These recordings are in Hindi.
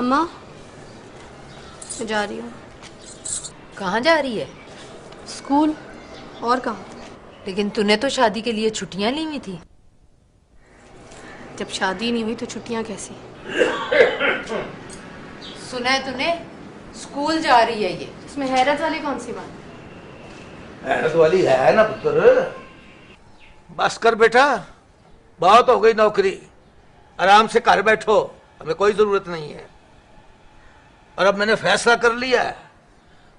अम्मा, मैं जा रही हूँ। कहाँ जा रही है? स्कूल। और कहाँ? लेकिन तूने तो शादी के लिए छुट्टियां ली हुई थी। जब शादी नहीं हुई तो छुट्टियाँ कैसी? सुना है तूने? स्कूल जा रही है ये। इसमें हैरत वाली कौन सी बात? हैरत वाली है ना पुत्र। बस कर बेटा, बहुत हो गई नौकरी। आराम से घर बैठो, हमें कोई जरूरत नहीं है। और अब मैंने फैसला कर लिया है,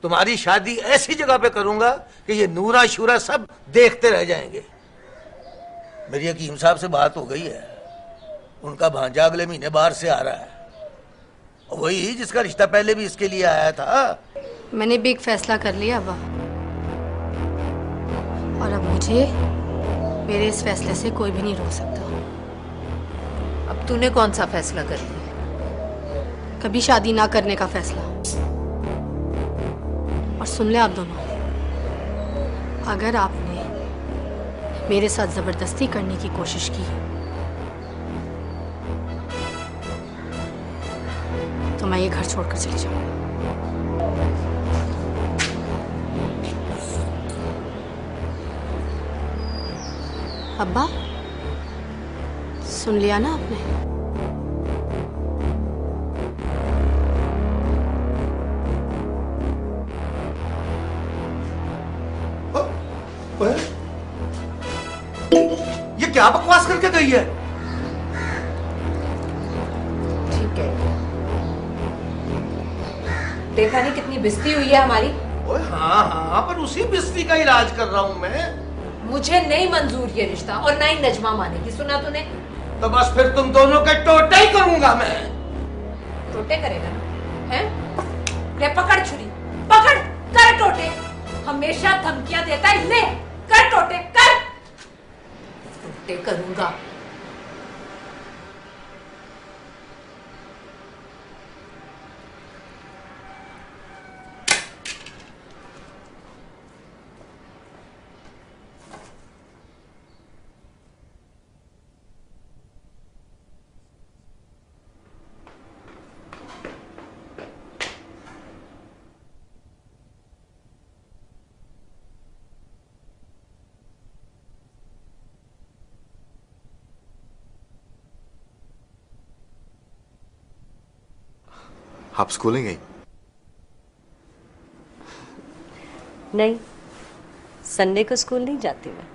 तुम्हारी शादी ऐसी जगह पे करूंगा कि ये नूरा शूरा सब देखते रह जाएंगे। मेरी हकीम साहब से बात हो गई है, उनका भांजा अगले महीने बाहर से आ रहा है, वही जिसका रिश्ता पहले भी इसके लिए आया था। मैंने भी एक फैसला कर लिया अब्बा, और अब मुझे मेरे इस फैसले से कोई भी नहीं रोक सकता। अब तूने कौन सा फैसला कर लिया? कभी शादी ना करने का फैसला। और सुन ले आप दोनों, अगर आपने मेरे साथ जबरदस्ती करने की कोशिश की तो मैं ये घर छोड़कर चली जाऊंगी। अब्बा, सुन लिया ना आपने? ये क्या बकवास करके गई है? ठीक है, देखा नहीं कितनी बिस्ती हुई है हमारी। ओए हाँ हाँ, पर उसी बिस्ती का इलाज कर रहा हूँ मैं। मुझे नहीं मंजूर ये रिश्ता, और ना ही नजमा मानेगी। सुना तूने? तो बस फिर तुम दोनों के टोटे ही करूंगा मैं। टोटे करेगा ना? हैं? ले पकड़ छुरी, पकड़, कर टोटे। हमेशा धमकियां देता है, ले कर टोटे, कर। टोटे करूंगा। आप स्कूल नहीं गई? नहीं, संडे को स्कूल नहीं जाती मैं।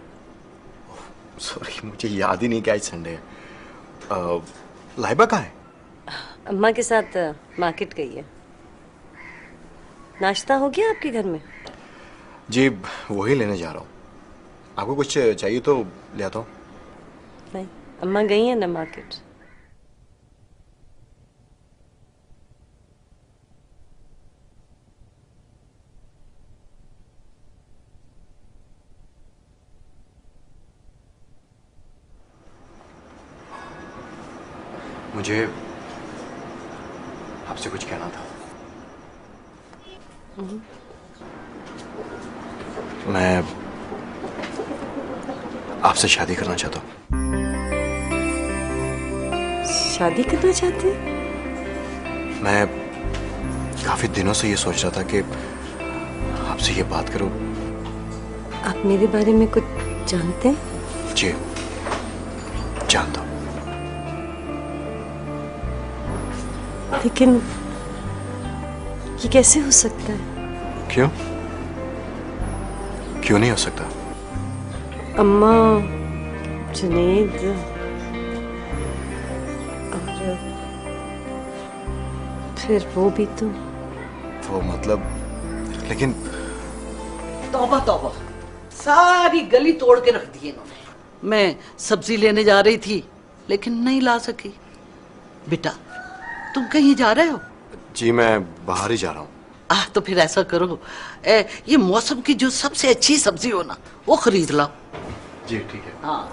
सॉरी, मुझे याद ही नहीं कि आज संडे है। लाइबा कहाँ है? अम्मा के साथ मार्केट गई है। नाश्ता हो गया आपके घर में? जी, वही लेने जा रहा हूँ। आपको कुछ चाहिए तो ले आता हूँ। नहीं, अम्मा गई है ना मार्केट। मुझे आपसे कुछ कहना था। मैं आपसे शादी करना चाहता हूँ। शादी करना चाहते हैं? मैं काफी दिनों से ये सोच रहा था कि आपसे ये बात करूं। आप मेरे बारे में कुछ जानते हैं? जी, जानता हूं। लेकिन ये कैसे हो सकता है? क्यों? क्यों नहीं हो सकता? अम्मा, जुनैद और फिर वो भी तो। वो मतलब, लेकिन तौबा तौबा, सारी गली तोड़ के रख दी इन्होंने। मैं सब्जी लेने जा रही थी लेकिन नहीं ला सकी। बेटा, तुम कहीं जा रहे हो? जी, मैं बाहर ही जा रहा हूँ। तो फिर ऐसा करो, ये मौसम की जो सबसे अच्छी सब्जी हो ना, वो खरीद लाओ। जी ठीक है। हाँ।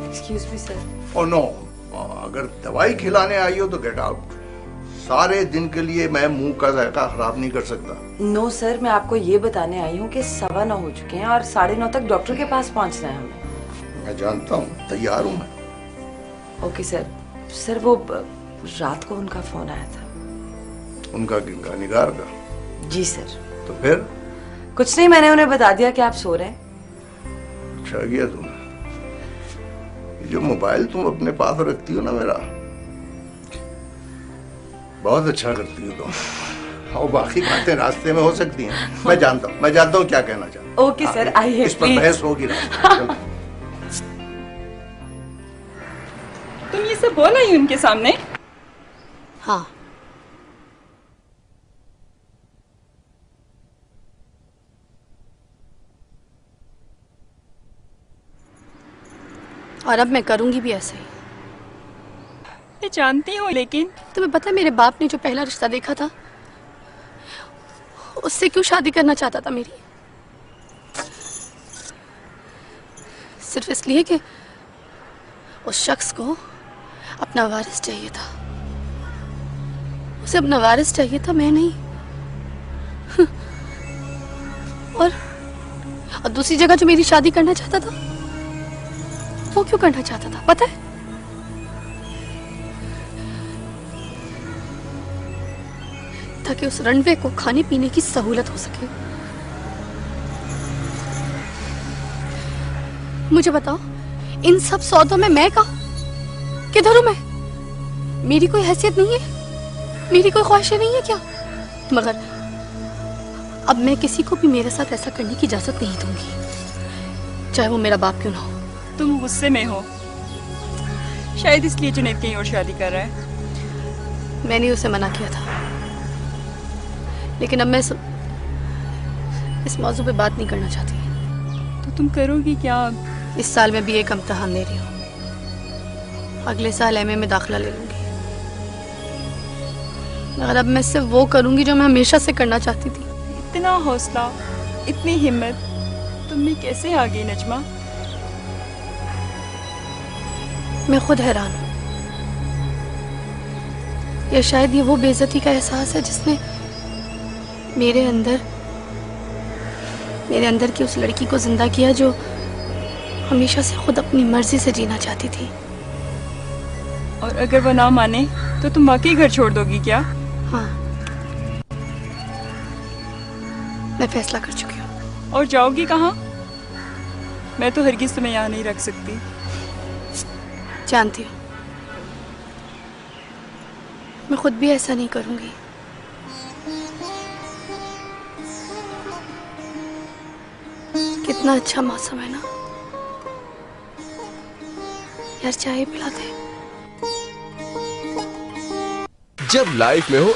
Excuse me, sir. Oh no, अगर दवाई खिलाने आई हो तो गेट आउट। सारे दिन के लिए मैं मुंह का जायका खराब नहीं कर सकता। नो सर, मैं आपको ये बताने आई हूँ कि 9:15 हो चुके हैं और 9:30 तक डॉक्टर के पास पहुँचना है हमें। मैं जानता हूँ, तैयार हूँ मैं। Okay sir. सर वो रात को उनका फोन आया था। उनका किनका? निगार का? जी सर। तो फिर? कुछ नहीं, मैंने उन्हें बता दिया कि आप सो रहे हैं। अच्छा किया तुमने। ये जो मोबाइल तुम अपने पास रखती हो ना मेरा, बहुत अच्छा करती हो तुम। और बाकी बातें रास्ते में हो सकती हैं। मैं जानता हूँ क्या कहना चाहता हूँ। ओके सर, आइए इस पर बहस होगी रास्ते में। तुम ये सब बोल रही हो उनके सामने? हाँ। और अब मैं करूंगी भी ऐसे ही। मैं जानती हूँ, लेकिन तुम्हें पता है मेरे बाप ने जो पहला रिश्ता देखा था, उससे क्यों शादी करना चाहता था मेरी? सिर्फ इसलिए कि उस शख्स को अपना वारिस चाहिए था। उसे अपना वारिस चाहिए था, मैं नहीं। और दूसरी जगह जो मेरी शादी करना चाहता था, वो क्यों करना चाहता था पता है? ताकि उस रनवे को खाने पीने की सहूलत हो सके। मुझे बताओ, इन सब सौदों में मैं कहाँ? किधर हूं मैं? मेरी कोई हैसियत नहीं है? मेरी कोई ख्वाहिशें नहीं है क्या? मगर अब मैं किसी को भी मेरे साथ ऐसा करने की इजाजत नहीं दूंगी, चाहे वो मेरा बाप क्यों ना हो। तुम गुस्से में हो, शायद इसलिए जुनैद कहीं और शादी कर रहा है। मैंने उसे मना किया था, लेकिन अब मैं इस मौजू पे बात नहीं करना चाहती। तो तुम करोगी क्या? इस साल मैं बीए का इम्तिहान दे रही हूँ, अगले साल एमए में दाखिला ले लूंगी। मगर अब मैं सिर्फ वो करूंगी जो मैं हमेशा से करना चाहती थी। इतना हौसला, इतनी हिम्मत तुम में कैसे आ गई नजमा? मैं खुद हैरान हूँ। या शायद ये वो बेइज्जती का एहसास है जिसने मेरे अंदर की उस लड़की को जिंदा किया जो हमेशा से खुद अपनी मर्जी से जीना चाहती थी। और अगर वो ना माने तो तुम वाकई घर छोड़ दोगी क्या? हाँ, मैं फैसला कर चुकी हूँ। और जाओगी कहाँ? मैं तो हरगिज़ तुम्हें यहाँ नहीं रख सकती। जानती हूँ, मैं खुद भी ऐसा नहीं करूँगी। कितना अच्छा मौसम है ना यार, चाय पिला दे। जब लाइफ में हो